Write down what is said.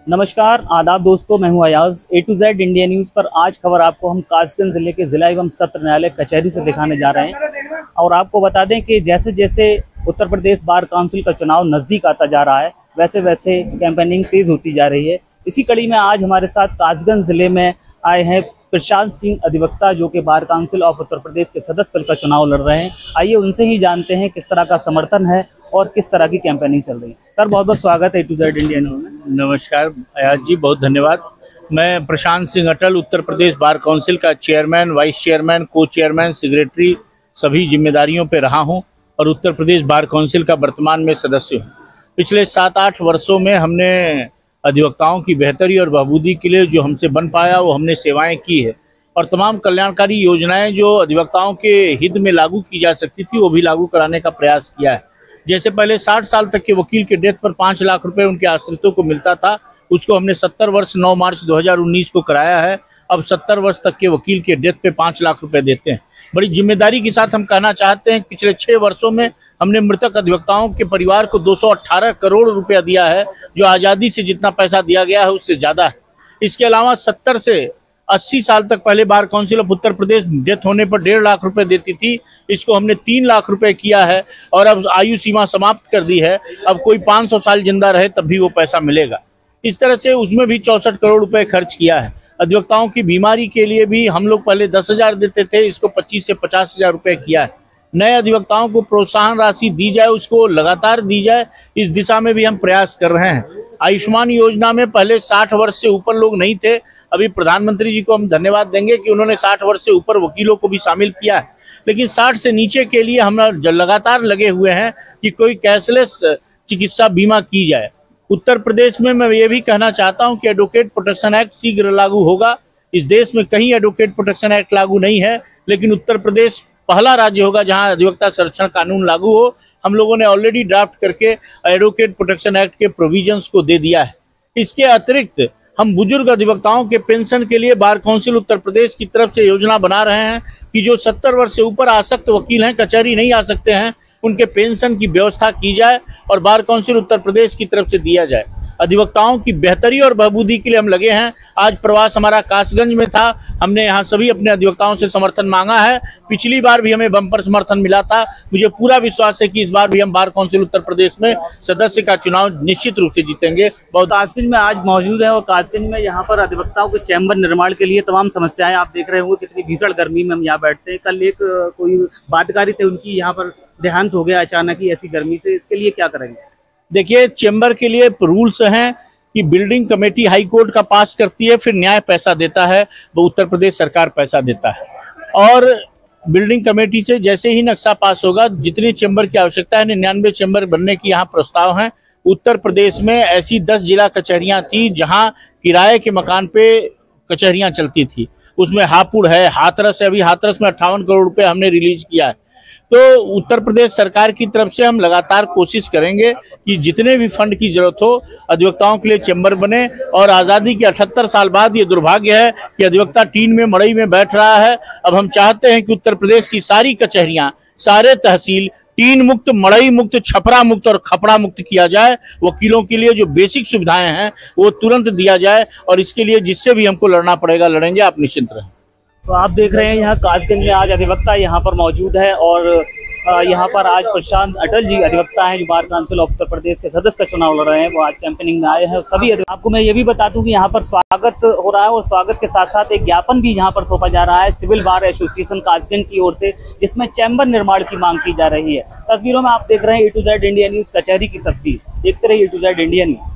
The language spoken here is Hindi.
नमस्कार, आदाब दोस्तों, मैं हूं Ayaz. A to Z India news पर आज खबर आपको हम कासगंज जिले के जिला एवं सत्र न्यायालय कचहरी से दिखाने जा रहे हैं। और आपको बता दें कि जैसे जैसे उत्तर प्रदेश बार काउंसिल का चुनाव नज़दीक आता जा रहा है, वैसे वैसे कैंपेनिंग तेज़ होती जा रही है। इसी कड़ी में आज हमारे साथ कासगंज जिले में आए हैं प्रशांत सिंह अधिवक्ता, जो कि bar council of Uttar Pradesh के सदस्य पद का चुनाव लड़ रहे हैं। आइए उनसे ही जानते हैं किस तरह का समर्थन है और किस तरह की कैंपेनिंग चल रही है। सर, बहुत बहुत स्वागत है A to Z India news में। नमस्कार अयाज जी, बहुत धन्यवाद। मैं प्रशांत सिंह अटल, उत्तर प्रदेश बार काउंसिल का चेयरमैन, वाइस चेयरमैन, को चेयरमैन, सेक्रेटरी सभी जिम्मेदारियों पे रहा हूं और उत्तर प्रदेश बार काउंसिल का वर्तमान में सदस्य हूं। पिछले 7-8 वर्षों में हमने अधिवक्ताओं की बेहतरी और बहादुरी के लिए जो हमसे बन पाया वो हमने सेवाएं की है और तमाम कल्याणकारी योजनाएं जो अधिवक्ताओं के हित में लागू की जा सकती थी वो भी लागू कराने का प्रयास किया है। जैसे पहले 60 साल तक के वकील के डेथ पर 5 लाख रुपए उनके आश्रितों को मिलता था, उसको हमने 70 वर्ष 9 मार्च 2019 को कराया है। अब 70 वर्ष तक के वकील के डेथ पे 5 लाख रुपए देते हैं। बड़ी जिम्मेदारी के साथ हम कहना चाहते हैं, पिछले 6 वर्षों में हमने मृतक अधिवक्ताओं के परिवार को 218 करोड़ रुपया दिया है, जो आज़ादी से जितना पैसा दिया गया है उससे ज़्यादा है। इसके अलावा 70 से 80 साल तक पहले bar council of Uttar Pradesh death होने पर 1.5 लाख रुपए देती थी, इसको हमने 3 लाख रुपए किया है और अब आयु सीमा समाप्त कर दी है। अब कोई 500 साल जिंदा रहे तब भी वो पैसा मिलेगा। इस तरह से उसमें भी 64 करोड़ रुपए खर्च किया है। अधिवक्ताओं की बीमारी के लिए भी हम लोग पहले 10,000 देते थे, इसको 25 से 50,000 रुपए किया है। नए अधिवक्ताओं को प्रोत्साहन राशि दी जाए, उसको लगातार दी जाए, इस दिशा में भी हम प्रयास कर रहे हैं। आयुष्मान योजना में पहले 60 वर्ष से ऊपर लोग नहीं थे, अभी प्रधानमंत्री जी को हम धन्यवाद देंगे कि उन्होंने 60 वर्ष से ऊपर वकीलों को भी शामिल किया है। लेकिन 60 से नीचे के लिए हम लगातार लगे हुए हैं कि कोई कैशलेस चिकित्सा बीमा की जाए। उत्तर प्रदेश में मैं ये भी कहना चाहता हूं कि एडवोकेट प्रोटेक्शन एक्ट शीघ्र लागू होगा। इस देश में कहीं एडवोकेट प्रोटेक्शन एक्ट लागू नहीं है, लेकिन उत्तर प्रदेश पहला राज्य होगा जहां अधिवक्ता संरक्षण कानून लागू हो। हम लोगों ने ऑलरेडी ड्राफ्ट करके एडवोकेट प्रोटेक्शन एक्ट के प्रोविजंस को दे दिया है। इसके अतिरिक्त हम बुजुर्ग अधिवक्ताओं के पेंशन के लिए बार काउंसिल उत्तर प्रदेश की तरफ से योजना बना रहे हैं कि जो 70 वर्ष से ऊपर आसक्त वकील हैं, कचहरी नहीं आ सकते हैं, उनके पेंशन की व्यवस्था की जाए और बार काउंसिल उत्तर प्रदेश की तरफ से दिया जाए। अधिवक्ताओं की बेहतरी और बहादुरी के लिए हम लगे हैं। आज प्रवास हमारा कासगंज में था, हमने यहाँ सभी अपने अधिवक्ताओं से समर्थन मांगा है। पिछली बार भी हमें बम्पर समर्थन मिला था। मुझे पूरा विश्वास है कि इस बार भी हम बार काउंसिल उत्तर प्रदेश में सदस्य का चुनाव निश्चित रूप से जीतेंगे। बहुत कासगंज में आज मौजूद है और कासगंज में यहाँ पर अधिवक्ताओं के चैम्बर निर्माण के लिए तमाम समस्याएं आप देख रहे होंगे। कितनी भीषण गर्मी में हम यहाँ बैठते हैं। कल एक कोई बातकारी थे, उनकी यहाँ पर देहांत हो गया अचानक ही ऐसी गर्मी से। इसके लिए क्या करेंगे? देखिए, चेंबर के लिए रूल्स हैं कि बिल्डिंग कमेटी हाई कोर्ट का पास करती है, फिर न्याय पैसा देता है, वो उत्तर प्रदेश सरकार पैसा देता है। और बिल्डिंग कमेटी से जैसे ही नक्शा पास होगा, जितने चेंबर की आवश्यकता है, 99 चेंबर बनने की यहाँ प्रस्ताव हैं। उत्तर प्रदेश में ऐसी 10 जिला कचहरियाँ थी जहाँ किराए के मकान पे कचहरियाँ चलती थी। उसमें हापुड़ है, हाथरस है। अभी हाथरस में 58 करोड़ रुपए हमने रिलीज किया है। तो उत्तर प्रदेश सरकार की तरफ से हम लगातार कोशिश करेंगे कि जितने भी फंड की जरूरत हो अधिवक्ताओं के लिए चेंबर बने। और आज़ादी के 78 साल बाद ये दुर्भाग्य है कि अधिवक्ता टीन में, मड़ई में बैठ रहा है। अब हम चाहते हैं कि उत्तर प्रदेश की सारी कचहरियां, सारे तहसील टीन मुक्त, मड़ई मुक्त, छपरा मुक्त और खपड़ा मुक्त किया जाए। वकीलों के लिए जो बेसिक सुविधाएं हैं वो तुरंत दिया जाए और इसके लिए जिससे भी हमको लड़ना पड़ेगा लड़ेंगे। आप निश्चिंत रहें। तो आप देख रहे हैं यहाँ कासगंज में आज अधिवक्ता यहाँ पर मौजूद है और यहाँ पर आज प्रशांत अटल जी अधिवक्ता हैं जो bar council of Uttar Pradesh के सदस्य का चुनाव लड़ रहे हैं। वो आज कैंपेनिंग में आए हैं। सभी आपको मैं ये भी बता दूं कि यहाँ पर स्वागत हो रहा है और स्वागत के साथ साथ एक ज्ञापन भी यहाँ पर सौंपा जा रहा है सिविल बार एसोसिएशन कासगंज की ओर से, जिसमें चैम्बर निर्माण की मांग की जा रही है। तस्वीरों में आप देख रहे हैं A to Z India news कचहरी की तस्वीर। देखते रहिए A to Z India news.